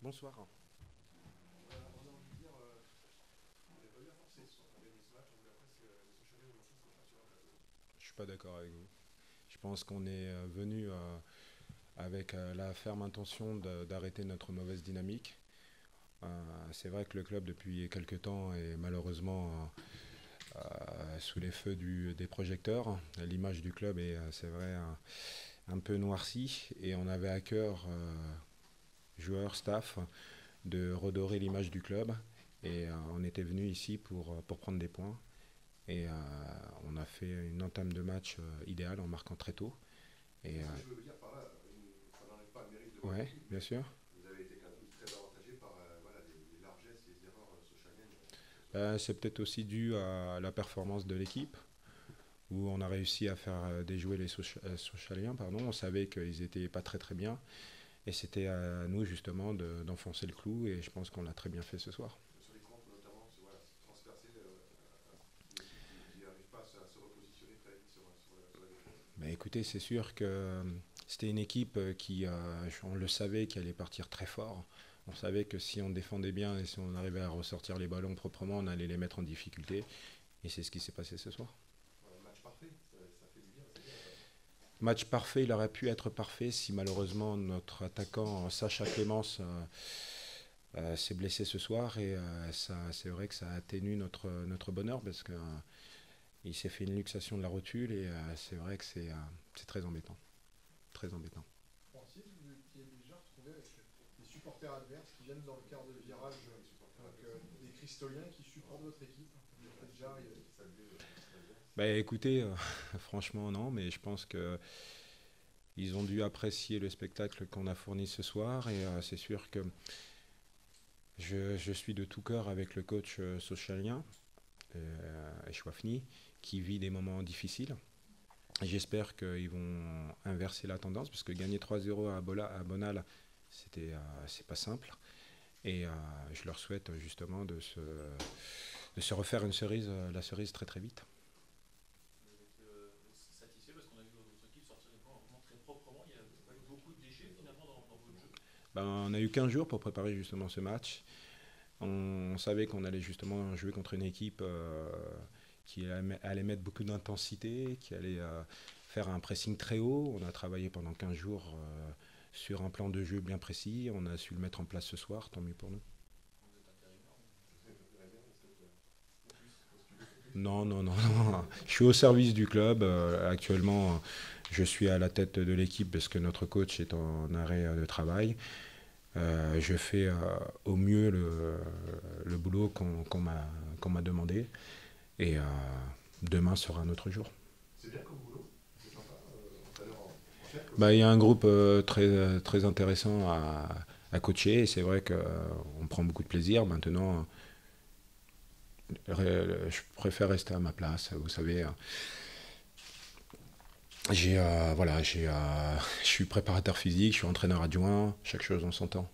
Bonsoir. On a envie de dire, on n'avait pas eu à forcer ce soir pour gagner ce match, on voulait presque les Sochaliens ou Nancy se refaire sur un plateau. Je suis pas d'accord avec vous. Je pense qu'on est venu avec la ferme intention d'arrêter notre mauvaise dynamique. C'est vrai que le club depuis quelques temps est malheureusement sous les feux des projecteurs. L'image du club est, c'est vrai, un peu noircie et on avait à cœur, joueurs, staff, de redorer l'image du club. Et on était venu ici pour prendre des points. Et on a fait une entame de match idéale en marquant très tôt. Et Ce que je veux dire par là, ça n'enlève pas le mérite de votre ouais, équipe, bien mais sûr. vous avez été quand même très avantagé par voilà, les largesses, les erreurs sochaliennes ce soir. C'est peut-être aussi dû à la performance de l'équipe, où on a réussi à faire déjouer les Sochaliens. Pardon. On savait qu'ils n'étaient pas très très bien. Et c'était à nous justement d'enfoncer le clou. Et je pense qu'on l'a très bien fait ce soir. Sur les comptes notamment, voilà, transpercer une équipe qui n'arrive pas à se repositionner très vite sur la défense. Mais écoutez, c'est sûr que c'était une équipe qui, on le savait, qui allait partir très fort. On savait que si on défendait bien et si on arrivait à ressortir les ballons proprement, on allait les mettre en difficulté. Et c'est ce qui s'est passé ce soir. Voilà, match parfait, ça fait du bien, c'est bien ça. Match parfait, il aurait pu être parfait si malheureusement notre attaquant Sacha Clémence s'est blessé ce soir. Et c'est vrai que ça atténue notre bonheur parce qu'il s'est fait une luxation de la rotule et c'est vrai que c'est très embêtant. Très embêtant. Francis, vous étiez déjà retrouvé avec des supporters adverses qui viennent dans le quart de virage, des Cristoliens qui supportent votre équipe. Vous êtes déjà arrivé. Bah écoutez, franchement non, mais je pense que ils ont dû apprécier le spectacle qu'on a fourni ce soir et c'est sûr que je suis de tout cœur avec le coach socialien, Chouafni, qui vit des moments difficiles. J'espère qu'ils vont inverser la tendance parce que gagner 3-0 à Bonal, c'est pas simple. Et je leur souhaite justement de se refaire la cerise très très vite. Vous êtes satisfait parce qu'on a vu votre équipe sortir des points vraiment très proprement. Il n'y a pas eu beaucoup de déchets finalement dans votre jeu. Ben, on a eu 15 jours pour préparer justement ce match. On savait qu'on allait justement jouer contre une équipe qui allait mettre beaucoup d'intensité, qui allait faire un pressing très haut. On a travaillé pendant 15 jours sur un plan de jeu bien précis. On a su le mettre en place ce soir, tant mieux pour nous. Vous êtes intérimaire. Non, non, non, non. Je suis au service du club. Actuellement, je suis à la tête de l'équipe parce que notre coach est en arrêt de travail. Je fais au mieux le boulot qu'on m'a demandé. Et demain sera un autre jour. C'est bien comme boulot, c'est sympa, entraîneur en chef. Bah, il y a un groupe très intéressant à coacher et c'est vrai qu'on prend beaucoup de plaisir. Maintenant, je préfère rester à ma place. Vous savez, voilà, je suis préparateur physique, je suis entraîneur adjoint, chaque chose en son temps.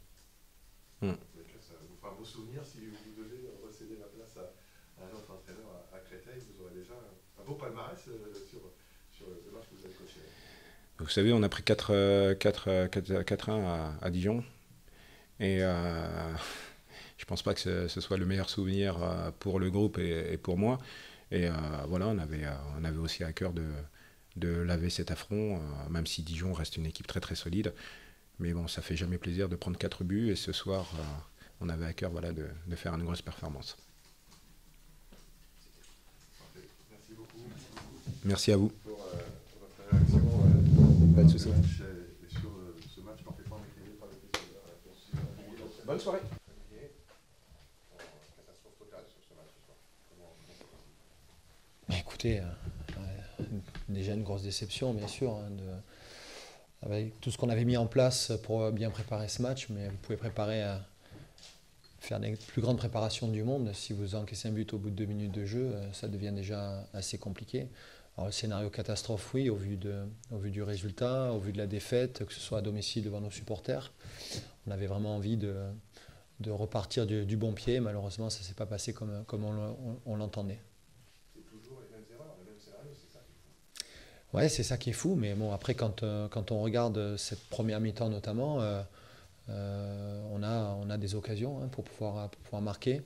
Mm. Ça vous fera un beau souvenir si vous devez recéder la place à un autre entraîneur à Créteil. Vous aurez déjà un beau palmarès sur le match que vous avez coaché. Vous savez, on a pris 4-1 à Dijon. Et je pense pas que ce soit le meilleur souvenir pour le groupe et pour moi. Et voilà, on avait aussi à cœur de laver cet affront, même si Dijon reste une équipe très très solide. Mais bon, ça fait jamais plaisir de prendre 4 buts. Et ce soir, on avait à cœur voilà, de faire une grosse performance. Parfait. Merci beaucoup. Merci à vous. Pour votre réaction Pas de souci. et sur ce match parfaitement maîtrisé par les Cristoliens. Bonne soirée. Catastrophe totale sur ce match ce soir. Comment Écoutez, déjà une grosse déception, bien sûr, avec tout ce qu'on avait mis en place pour bien préparer ce match, mais vous pouvez faire les plus grandes préparations du monde. Si vous encaissez un but au bout de 2 minutes de jeu, ça devient déjà assez compliqué. Alors, le scénario catastrophe, oui, au vu du résultat, au vu de la défaite, que ce soit à domicile devant nos supporters. On avait vraiment envie de repartir du bon pied. Malheureusement, ça ne s'est pas passé comme on l'entendait. c'est toujours les mêmes erreurs, le même scénario, c'est ça qui est fou. Ouais, c'est ça qui est fou, mais bon, après, quand on regarde cette première mi-temps notamment, On a des occasions pour pouvoir marquer.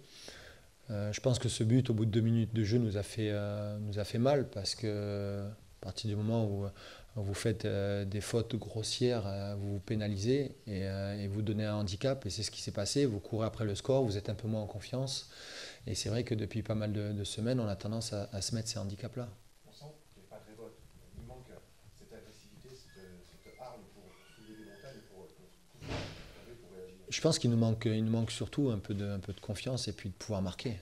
Je pense que ce but, au bout de 2 minutes de jeu, nous a fait mal parce que à partir du moment où vous faites des fautes grossières, vous vous pénalisez et vous donnez un handicap. Et c'est ce qui s'est passé. Vous courez après le score, vous êtes un peu moins en confiance. Et c'est vrai que depuis pas mal de semaines, on a tendance à se mettre ces handicaps-là. On sent qu'il n'y a pas de révolte. Il manque cette agressivité, cette arme pour soulever les montagnes, pour réagir. Je pense qu'il nous manque surtout un peu de confiance et puis de pouvoir marquer.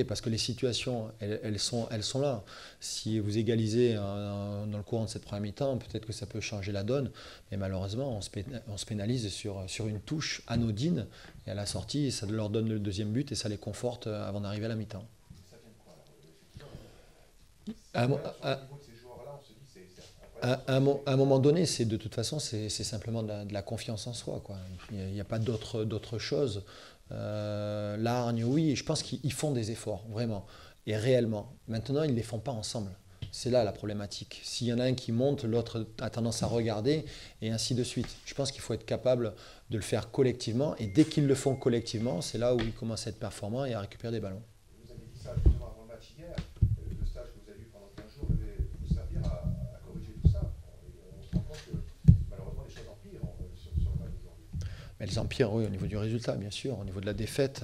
Parce que les situations, elles sont là. Si vous égalisez dans le courant de cette première mi-temps, peut-être que ça peut changer la donne. Mais malheureusement, on se pénalise sur une touche anodine. Et à la sortie, ça leur donne le deuxième but et ça les conforte avant d'arriver à la mi-temps. Ça vient de quoi alors? À un moment donné, de toute façon, c'est simplement de la confiance en soi, quoi. Il n'y a pas d'autre chose. L'hargne, oui, je pense qu'ils font des efforts, vraiment, et réellement. Maintenant, ils ne les font pas ensemble. C'est là la problématique. S'il y en a un qui monte, l'autre a tendance à regarder, et ainsi de suite. Je pense qu'il faut être capable de le faire collectivement, et dès qu'ils le font collectivement, c'est là où ils commencent à être performants et à récupérer des ballons. Vous avez dit ça justement avant le match hier. Le stage que vous avez eu pendant 15 jours devait vous servir à corriger tout ça. On se rend compte que malheureusement les choses empirent sur le match d'aujourd'hui. Elles empirent, oui, au niveau du résultat, bien sûr, au niveau de la défaite.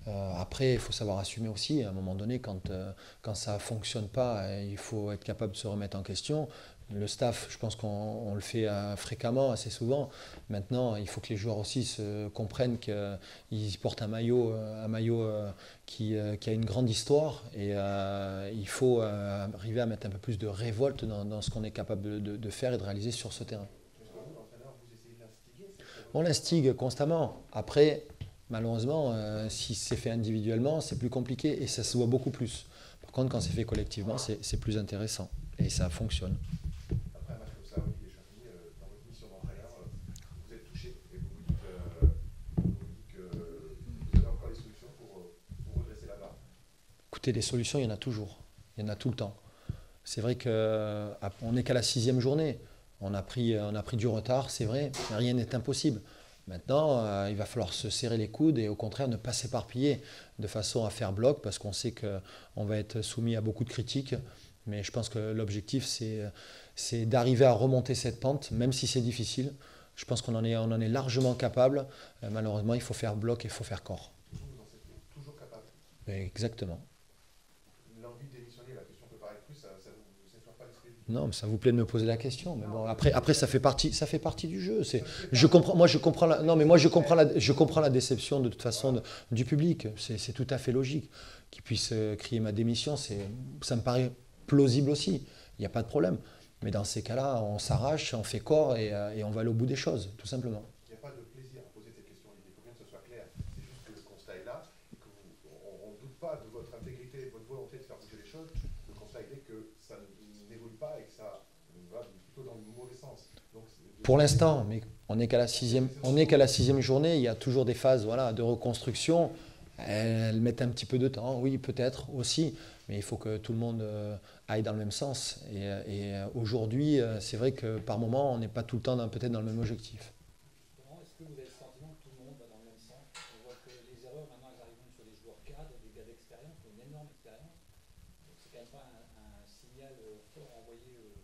Après, il faut savoir assumer aussi, à un moment donné, quand ça ne fonctionne pas, il faut être capable de se remettre en question. Le staff, je pense qu'on le fait fréquemment, assez souvent. Maintenant, il faut que les joueurs aussi comprennent qu'ils portent un maillot qui a une grande histoire. Et il faut arriver à mettre un peu plus de révolte dans ce qu'on est capable de faire et de réaliser sur ce terrain. On l'instigue constamment. Après, malheureusement, si c'est fait individuellement, c'est plus compliqué et ça se voit beaucoup plus. Par contre, quand c'est fait collectivement, c'est plus intéressant et ça fonctionne. Après un match comme ça, Olivier Champigny, dans votre mission d'entraîneur, vous êtes touché et vous dites que vous avez encore des solutions pour redresser la barre. Écoutez, des solutions, il y en a toujours. Il y en a tout le temps. C'est vrai qu'on n'est qu'à la 6e journée. On a pris du retard, c'est vrai, mais rien n'est impossible. Maintenant, il va falloir se serrer les coudes et au contraire ne pas s'éparpiller de façon à faire bloc parce qu'on sait qu'on va être soumis à beaucoup de critiques. Mais je pense que l'objectif, c'est d'arriver à remonter cette pente, même si c'est difficile. Je pense qu'on en est largement capable. Malheureusement, il faut faire bloc et il faut faire corps. Toujours capable. Exactement. L'envie de démissionner, la question peut paraître plus, ça vous s'effleure pas l'esprit. Non, mais ça vous plaît de me poser la question. Mais bon, après ça fait partie du jeu. Je comprends la déception de toute façon du public. C'est tout à fait logique. Qu'il puisse crier ma démission, ça me paraît plausible aussi. Il n'y a pas de problème. Mais dans ces cas-là, on s'arrache, on fait corps et on va aller au bout des choses, tout simplement. Il n'y a pas de plaisir à poser cette question. Il faut bien que ce soit clair. C'est juste que le constat est là, qu'on ne doute pas de votre intégrité et de votre volonté de faire bouger les choses. Le constat est que ça n'évolue pas et que ça va plutôt dans le mauvais sens. Donc, pour l'instant, mais on n'est qu'à la 6e journée, il y a toujours des phases de reconstruction. Elles mettent un petit peu de temps, oui, peut-être aussi, mais il faut que tout le monde aille dans le même sens. Et aujourd'hui, c'est vrai que par moment, on n'est pas tout le temps peut-être dans le même objectif. Est-ce que vous avez le sentiment que tout le monde va dans le même sens? On voit que les erreurs, maintenant, elles arrivent sur des joueurs cadres, des gars d'expérience, qui ont une énorme expérience. Donc c'est quand même pas un signal fort envoyé.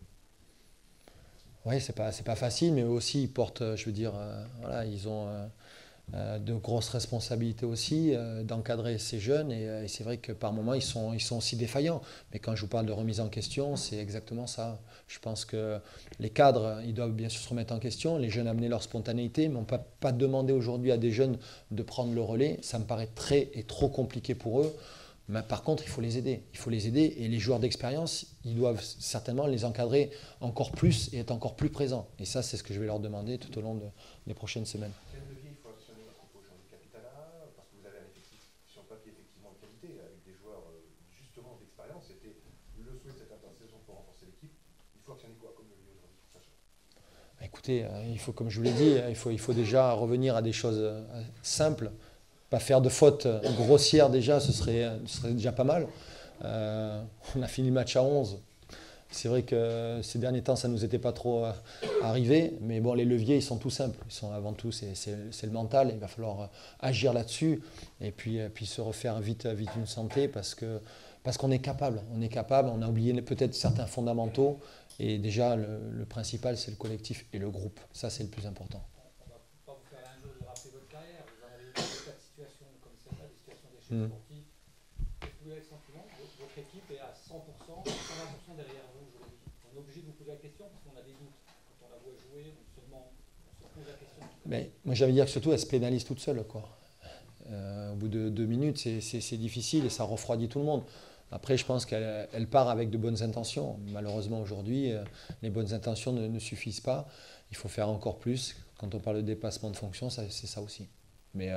Oui, c'est pas facile, mais eux aussi, ils portent, ils ont de grosses responsabilités aussi d'encadrer ces jeunes et c'est vrai que par moments ils sont aussi défaillants. Mais quand je vous parle de remise en question, c'est exactement ça. Je pense que les cadres, ils doivent bien sûr se remettre en question, les jeunes amener leur spontanéité, mais on ne peut pas demander aujourd'hui à des jeunes de prendre le relais. Ça me paraît trop compliqué pour eux. Mais par contre, il faut les aider. Et les joueurs d'expérience, ils doivent certainement les encadrer encore plus et être encore plus présents. Et ça, c'est ce que je vais leur demander tout au long des prochaines semaines. Quel levier il faut actionner à propos du Capitana? Parce que vous avez un effectif sur le papier effectivement de qualité, avec des joueurs justement d'expérience. C'était le souhait de cette intersaison pour renforcer l'équipe. Il faut actionner quoi comme levier aujourd'hui pour ça? Écoutez, comme je vous l'ai dit, il faut déjà revenir à des choses simples. Pas faire de fautes grossières déjà, ce serait déjà pas mal. On a fini le match à 11. C'est vrai que ces derniers temps, ça ne nous était pas trop arrivé, mais bon, les leviers, ils sont tout simples. Ils sont avant tout, c'est le mental. Il va falloir agir là-dessus et puis se refaire vite une santé parce qu'on est capable. On a oublié peut-être certains fondamentaux et déjà, le principal, c'est le collectif et le groupe. Ça, c'est le plus important. On ne va pas vous faire un jour de rappeler votre carrière. Vous en avez eu des tas de situations comme celle-là, des situations d'échec sportifs. Est-ce que vous avez le sentiment que votre équipe est à 100%, 120% derrière vous aujourd'hui? On est obligé de vous poser la question parce qu'on a des doutes. Quand on la voit jouer, on se pose la question. Mais moi, j'avais dire que surtout, elle se pénalise toute seule, quoi. Au bout de 2 minutes, c'est difficile et ça refroidit tout le monde. Après, je pense qu'elle part avec de bonnes intentions. Malheureusement, aujourd'hui, les bonnes intentions ne suffisent pas. Il faut faire encore plus. Quand on parle de dépassement de fonction, c'est ça aussi. Mais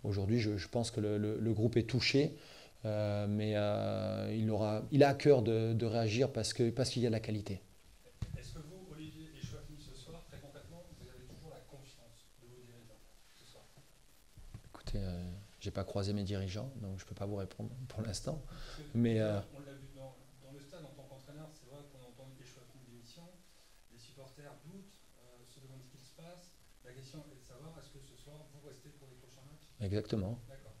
aujourd'hui, je pense que le groupe est touché. Mais il a à cœur de réagir parce qu'il y a de la qualité. Est-ce que vous, Olivier et Chouafny, ce soir, très concrètement, vous avez toujours la confiance de vos dirigeants ce soir? Écoutez, je n'ai pas croisé mes dirigeants, donc je ne peux pas vous répondre pour l'instant. On Mais l'a vu dans le stade en tant qu'entraîneur, c'est vrai qu'on entend les Chouafny démission, les supporters doutent, se demandent ce qu'il se passe. La question est de savoir, est-ce que ce soir, vous restez pour les prochains matchs? Exactement. D'accord.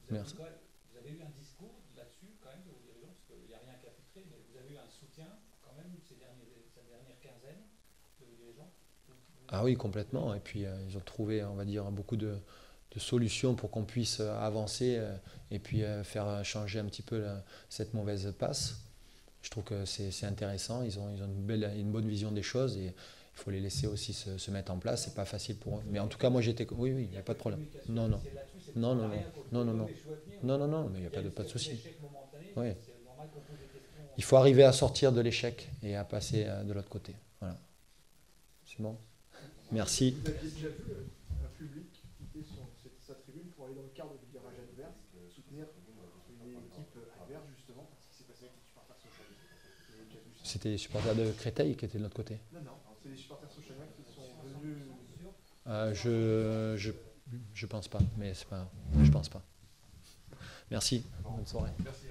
Merci. Vous avez eu un discours là-dessus quand même de vos dirigeants, parce qu'il n'y a rien qu'à filtrer, mais vous avez eu un soutien quand même cette dernière quinzaine de vos dirigeants? Ah oui, complètement. Et puis ils ont trouvé, on va dire, beaucoup de solutions pour qu'on puisse avancer et puis faire changer un petit peu cette mauvaise passe. Je trouve que c'est intéressant. Ils ont une bonne vision des choses et il faut les laisser aussi se mettre en place. C'est pas facile pour eux. Mais en tout cas, moi j'étais. Oui, il n'y a pas de problème. Non, mais il n'y a pas de souci. Oui. Il faut arriver à sortir de l'échec et à passer de l'autre côté. Voilà. C'est bon. Merci. Vous aviez déjà vu un public quitter sa tribune pour aller dans le quart de virage adverse, soutenir une équipe adverse justement, parce qu'il s'est passé avec les supporters socialistes? C'était les supporters de Créteil qui étaient de l'autre côté. Non, c'est les supporters socialistes qui sont venus. Je pense pas, mais c'est pas. Je pense pas. Merci. Bonne soirée. Merci.